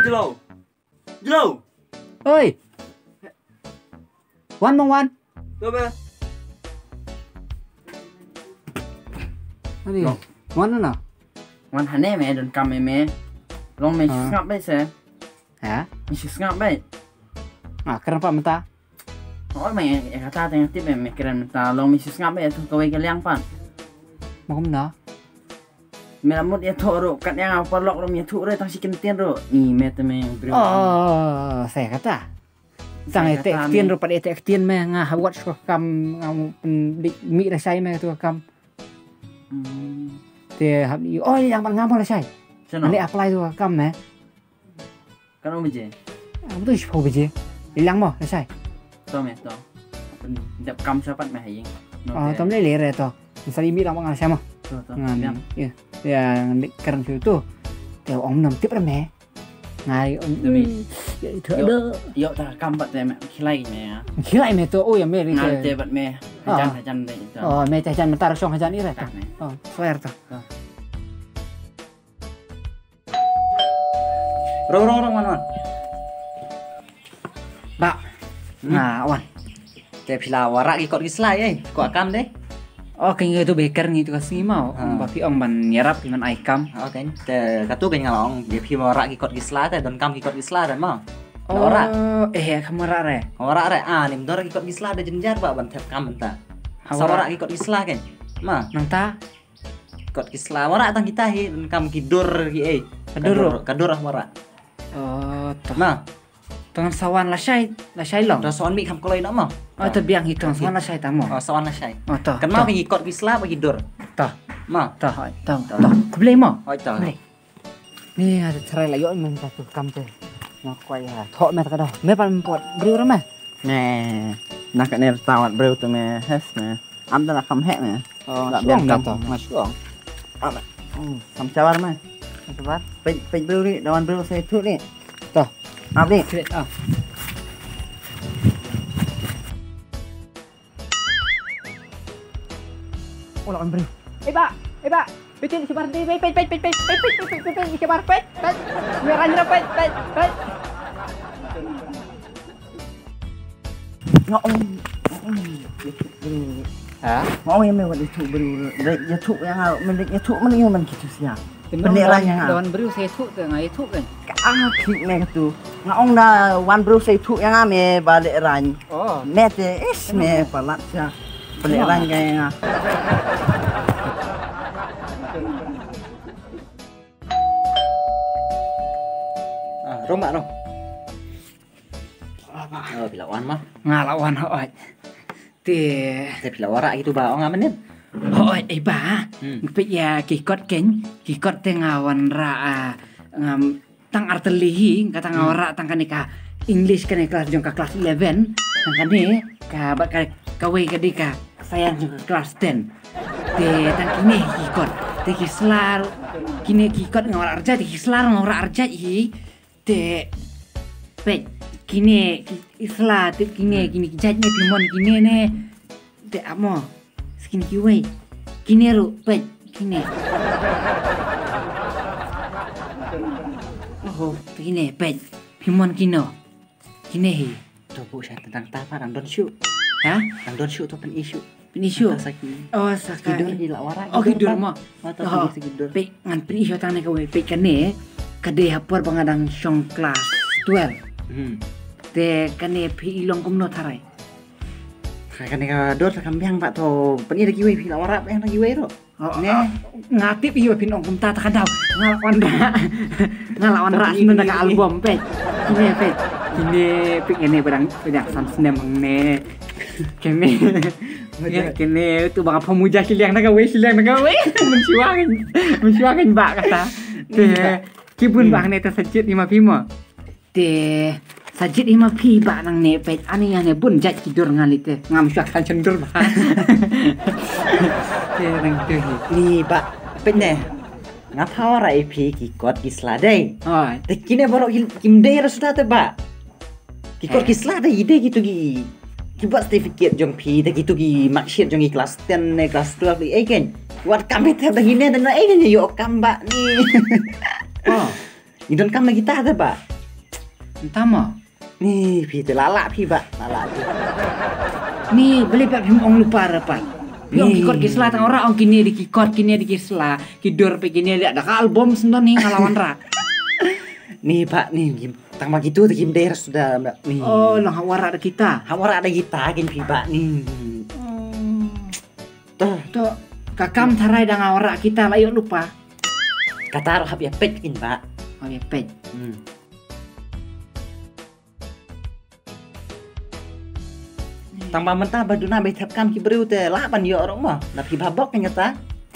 Jelo. Jelo. Ơi. Wan Bang Wan. Tuh be. Aduh. Wan mana? Wan hane me don kam me. Long me ngap be se. Hả? Me ngap be. Kenapa mentah? Oh me kata tengah tip me keren ta long me ngap be tu kawai kaliang pan. Mau kemana? Me lamut ya thoro kat yang apa lok rom ya thu re tang sikin tien ro. Ni me te me bro. Oh, saya kata. Sang ete tien ro pada ete tien me ngah wat so kam ngam mi ra sai me tu kam. Te hab oh yang bang ngam la sai. Ani apply tu kam me. Kan om je. Betul sih kau beje. Hilang mo la sai. To me to. Dap kam sapat me haying. Oh, tom le re to. Misal mi lang bang sai mo. To. Ngan. Ya. Yang keren itu. Teo ông nằm tiếp ra mẹ. Ngày ông vậy thở đỡ. Yo ta kam bat te me khilai me. Khilai me to ôi me ri. Ngal te bat me. Hajan de itu. Oh, me te hajan mentar song hajan ira ta. Oh, swear to. Rong man. Ba. Nah, wan. Te phila warak ikot gislai ai. Ko akam deh. Oh, kayaknya itu baker gitu kasih mau. Tapi ông ban nyerap dengan aikam. Oke. Te katu kan ngalong dia phi warak ikot gisla te don kam ikot gisla dan mau. Oh, kamu rare. Warak re nim dor ikot gisla de jenjar ba ban tep kam benta. Warak ikot gisla kan. Ma. Nang ta. Ikot gisla warak tang kita hi dan kam kidur hi Kadur warak. Oh, toh. Ma. Tangan sawan la syai long. Da son mi kam koloi nak mau. Oh, tu biang hitung sawan la syai tamu. Oh, sawan la syai. Oh, toh. Kan mau ikot gisla bagi dur. Toh. Ma. Toh. Boleh mau? Oi toh. Ni ada cerai lah yo men satu kam tu. Nak kuai ha. Thok me tak dah. Me pan pot beriu ramai. Nè, nak ner tawat breu tu me hes me. Am ta nak kam he me. Oh, tak suang biar dah tu. Masuang. Sam cawar me. Cepat. Pe breu ni, dawan breu saya tu ni. Toh. Ab ni. Oh, lawan beriu. Pak. Betul sebar di pe sebar pe. Merah nyerap pe. Ngọng. Hả? Ngọng em me wat itu breu. Ya tu yang men ya tu man man gitu sia. Bendera yang lawan beriu saya tu ke ngai tu kan. Kik me tu. Ngọng na wan breu saya tu yang me balik ran. Oh. Me te es me palat sia. Balik ran yang Rong mak rong. Bila wan mah. Ngalawan hoi. Te Bila warak gitu ba ong amen. hoi ba. Pe ya kikot te ngawan ra ngam tang artelihi kata ngawara tang kanika English kan kelas jong ka kelas 11 tang kane ka ba ka we kadika sayang jong kelas 10. Te tang kini kikot. Te kislar kini kikot ngawara arja te kislar ngawara arja hi. Te pe kini isla te kini jatnya timon kini ne te amo skin kiwe kini ru pe kini oh kini pe timon kino kini hi Tu bu saya tentang tapa dan don shoot. ha Dan don shoot tu pen issue. Pinisyo Saki. oh saka Kidur ila warak. oh kidur mo Mata kidur. pe ngan pinisyo tane ka we pe kane kade hapor bangadang song kelas 12 te kane pi ilong kumno tarai Kan ka dor sa kambiang pak to pen ida kiwe pila warak yang lagi we ro. ne ngatip iyo pinong kumta ta kadaw ngalawan ra sebenarnya ka album pe kini pe kene pedang sam sinem ne kene tu bang pemuja siliang naga we mensiwangan bak kata te kibun bang ne ta sajit 5 pimo te sajit 5 pi bak nang ne pe ani yang ne bun jat kidur ngalite ngam syak cendur ba te nang te Ni pak pen ne. Ngapa warak ipi kikot kisla dai. oh Te kine borok kim dai sudah te pak. Kikot kisla dai ide gitu gi. buat sertifikat jong pi ta gitu gi maksud jong gi kelas 10 ne kelas 12 di kan. Buat kami teh dah gini dan kan yo kamba nih. Oh, Idon kam lagi ta ba. entah mah. Nih pi te lalak pi ba, lalak pi. Ni beli pak pim ong lupa rapat. Piong Ni. kikot kisla tang ora ong kini di kikot kini di kisla. Kidor pe kini ada ka album sendan nih ngalawan ra. Nih Pak, nih tang begitu ta kim daerah sudah Mbak. Nih. Oh, lang wara ada kita. Hawara ada kita kan pi Pak nih. Tuh, Tuh, kakam tarai dang ora kita lah yuk lupa. kata roh ya pet kan Pak. Oh ya pej. Tang ba mentah baduna be thap kam ki breu te la ban yo orang mah. Na pi babok kan kata.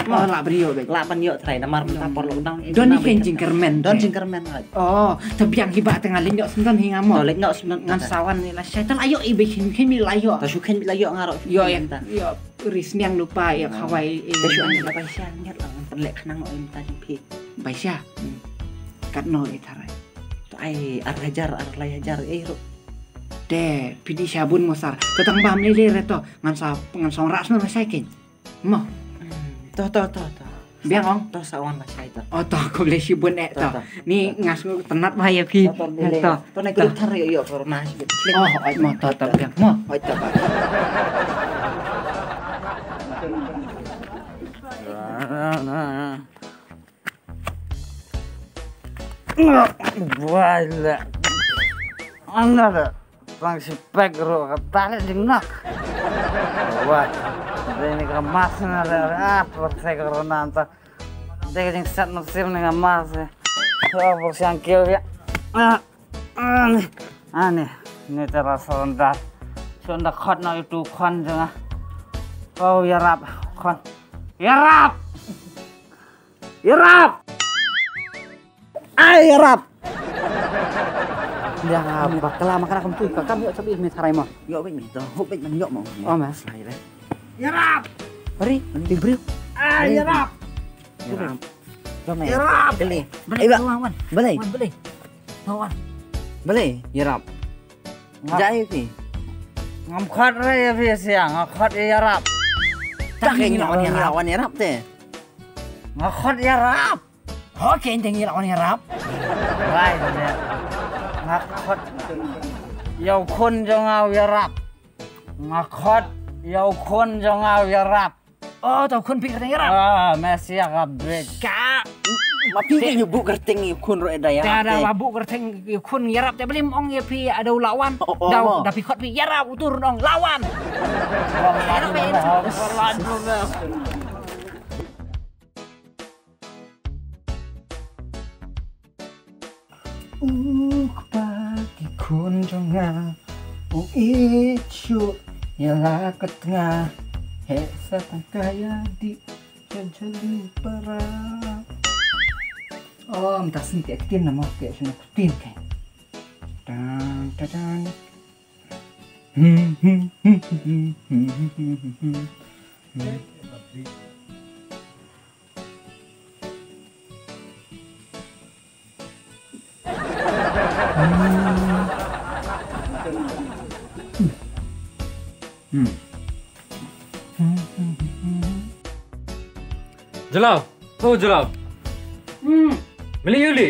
Oh, lah beriyo bej. La ban yo trai namar mentah por lokdang. Don ni kan jingkermen. Don jingkermen lagi. Oh, tapi yang hiba tengah linyok sendan hinga mo. Oleh nok sebenarnya Ngan sawan ni lah syaitan ayo ibe kimi layo. ta syuken bila yo ngaro. Yo ya, yo risniang lupa ya kawai Ta syuken bila pa siya nyat lang perlek kenang o im ta pi. Baisya. Kat no itarai. To ai ar hajar ar lay hajar ro. De, pidi sabun mosar. Tetang bam ni le reto ngan song ras no saking. Mo, To. biang ong. To sawan lah saya to. Oh toh, kau boleh sibun Toh. toh. Ni ngas tenat bahaya pi. Toh. To na grup tar yo corona. Oh, oi mo toh biang mo. Oi ta Pak. Wala. Ano na? Pang si Pegro katali dingnak. Wah. Ini kemas na lah. Percaya corona anta. Dia yang set musim ni kemas. Oh, bersiang kill ya. Aneh. Ini terasa rendah. Sudah khot na itu khon jangan. Oh, ya rap. Khon. Ya rap. Ya rap. Ai rap. Biang apa? Kalau makan kamu tuh, kakak yuk coba ini tarai mo. Yo bet mi to. Hop bet man yo mo. Oh mas. Lai lai. Ya rap. Beri, diberi. Ya rap. Ya rap. Ramai. Ya rap. Beli. Beli lawan. Beli. Beli. Lawan. Beli. Ya rap. Jai pi. Ngam khot re ya fi siang, ngkhot ya rap. Tak ngelawan ya lawan ya rap teh. Ngkhot ya rap. Oke, tinggi lawan harap. Vai ne. Ngkhot. Yau khun jo ngau ya rap. Ngkhot yau khun jo ngau ya rap. Oh, tahu kun pikir harap. Ah, Messi ya break. Kak, Mapi kan yo bu gerteng yo kun ro eda ya. ada mabuk kerteng kun harap. Tapi belum ong ya pi ada lawan. Dah pikot pi harap utur dong lawan. Pagi kunjungan icu yalah ke tengah hesa kaya di jadi perang. Oh, minta senti aktin nama kayak sana kutin kan. Dan dan. Jalal, oh Jalal. Beli Yuli.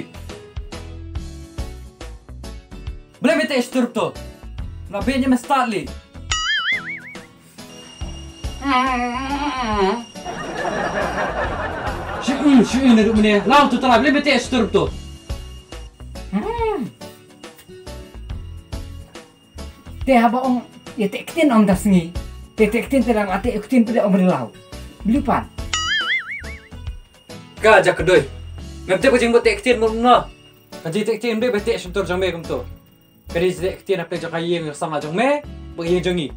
Boleh minta istur tu. Nabinya mesti li. Syu'in duduk mana? Lau tu telah boleh minta istur tu. Teh apa ong ya tek tin ong das ni. Tek tin terang ate tek pada ong berlau. Beli pan. Gajah kedoi. Nanti aku jemput tektin mula. Kaji tektin be betek sentur jang me kum tu. Kali tektin apa jang kaya yang sama jang me, bagi jangi.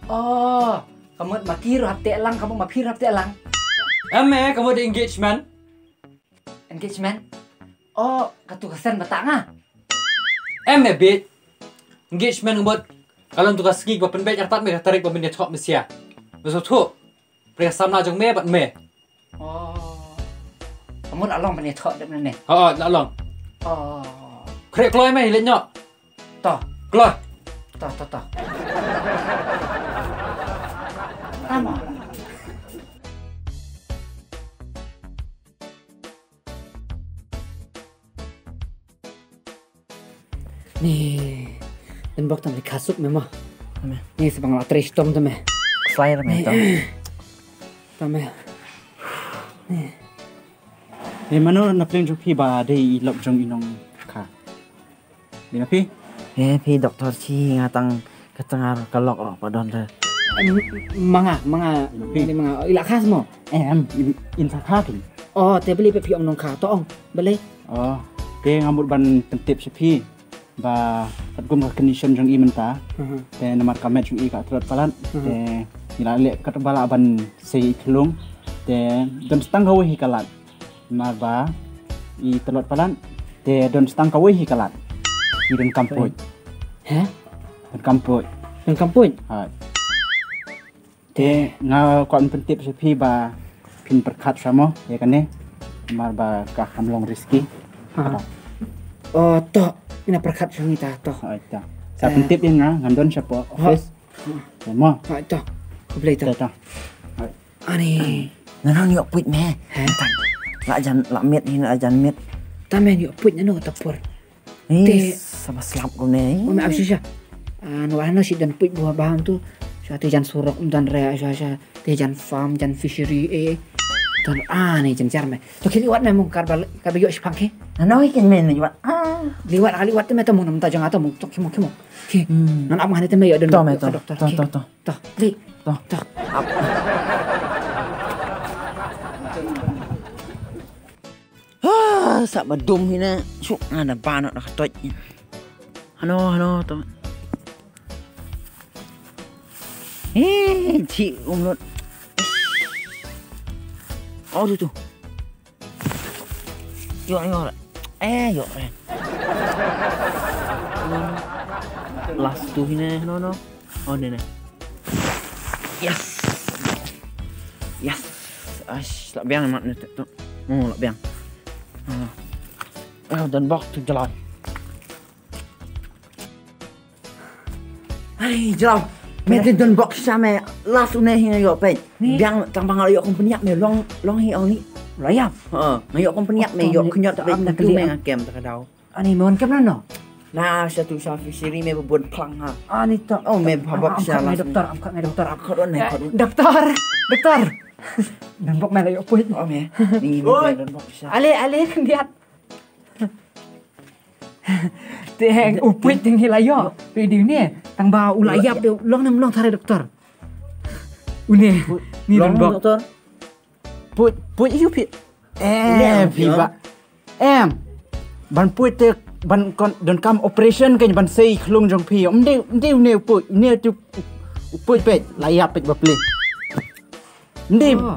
Oh, kamu makir hap tek lang, kamu makir hap tek lang. Ame kamu ada engagement. Engagement. Oh, katu kesan batang ah. Ame bit. Engagement buat kalau untuk kasih gua penbet yang tak me tarik pembina top mesia. Besok tu. Mereka sama jang me bat me. Oh. Kamu nak long punya thok dak ni. Oh, nak long. Oh. Krek keluar me hilang nyok. Toh, Keluar. toh. Nih, dan bok tamli kasuk memang. Nih sebang la tres tom tame. Saya memang. Tame. Mana nak peling jupi ba day ilok jong inong ka. Di na pi? Pi doktor chi ngatang ketengar kelok roh padon te. Manga ini manga ilak khas mo. In sa ka king. Oh, te beli pe pi ong nong ka to ong. Beli. Oh, ke ngamut ban pentip si pi. Ba at gum condition jong iman ta. Te namar kamet jong i ka trot palan. Te ila le kat bala ban sei klung. Te don stang hawi hikalat. Mar ba i telot palan. Te don stang kawi hikalat. I don kampoy. Hah? Don kampoy. Nang kampung. Hai. Te nga kon pentip si pi ba pin perkat samo ya kan ne. Mar ba ka kamlong riski. Oh, to. Ina perkat sangi ta to. Hai ta. Sa pentip dia ngandon siapa office. Mo. Ha to. Beli to. Ta. Hai. Ani. Nang yok puit me. Lak jan lak met ni lak jan met. Tamen yo put no tapur. Ni sama slap ko ne. Oh, maaf sih. Anu ano si dan put buah bahan tu. Sa te jan surok dan rea sa te jan farm jan fishery dan ani jan jar me. To kili wat me mung kar yo si pangke. Ano ikan men ni wat. Liwat ali wat me to mung nam ta jang ato mung to kimo. Nan am ngane te me yo dan doktor. To. Li. To. Sak badum hina suk ada panok dah ketoj. Hano to. Cik umrut. Oh tu. Yo. Yo. Last tu hina no. Oh ni. Yes. Lak biang mak ni tu. Lak biang. Dan bok tu jalan. Hai jalan. Mete dan bok sama last une hina yo pe. Biang tambang yo company me long hi on ni. Rayap. Yo company me yo kenyot pe nak tu me kem tak dau. Ani mon kem no. Nah satu safi siri me bubun plang ha. Ani to. Oh me babak salah. Doktor. Kodon ne kodon. Doktor. Dan bok mela yo puit. Oh me. Ni dan bok sa. Ale lihat. Teng upuit ting hilayo. Video ni tang ba ulayap de long thare doktor. Une ni Long bok. doktor. Put you pi. Pi ba. Ban put te ban kon don kam operation kan ban sei klung jong pi. Ne put ne tu put pe layap pe ba ple.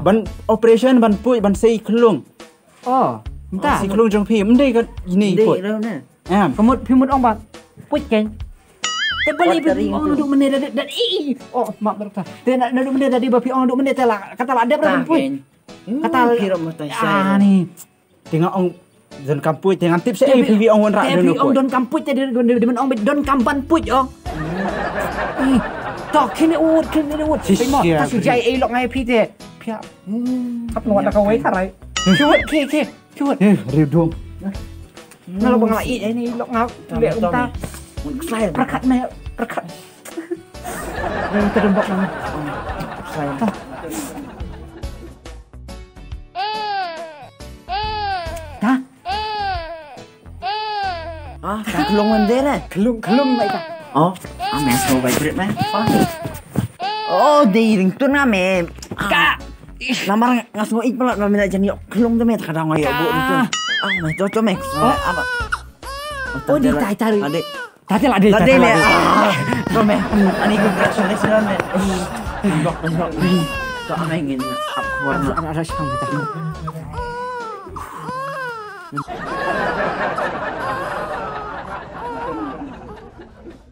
Ban operation ban put ban sei klung. Oh, entah. Si klung jong pi kan ini put. Đâu nè. Pimut ong ba. Puit ken. Te beli pi ong duk menit dan oh mak doktor. Te nak duk menit tadi ba pi ong duk menit lah kata la ada berapa puit. Kata kira mata saya. ni. Tengok ong don kampui tengok tips eh pi ong wan ra Te pi ong don kamput te don ong don kampan puit ong. Tok kini ut. Pe mo ta su jai lok ngai pi te. Pia. Kap ngot ka wei karai. Chuột ke. Riu dom. Kalau bang lai ini lok ngau lihat kita Saya perkat me perkat. Yang terdembak nama. saya. Dah. Tak kelung mendera nè. Kelung baik tak. Oh, mẹ sâu vậy biết mấy. Oh, đi đừng tuân à mẹ. Kak. Lamar ngasih ik pala mami nak jadi kelung tu mẹ tak ada ngayo bu tu. Mẹ cocok mẹ. Apa? Oh, di tarik. Adik. Tadi lah dia. Tadi mẹ. Rồi mẹ, anh ấy congratulations mẹ. Bọc. Cho anh ấy ngin up warna. Ada sepang kita.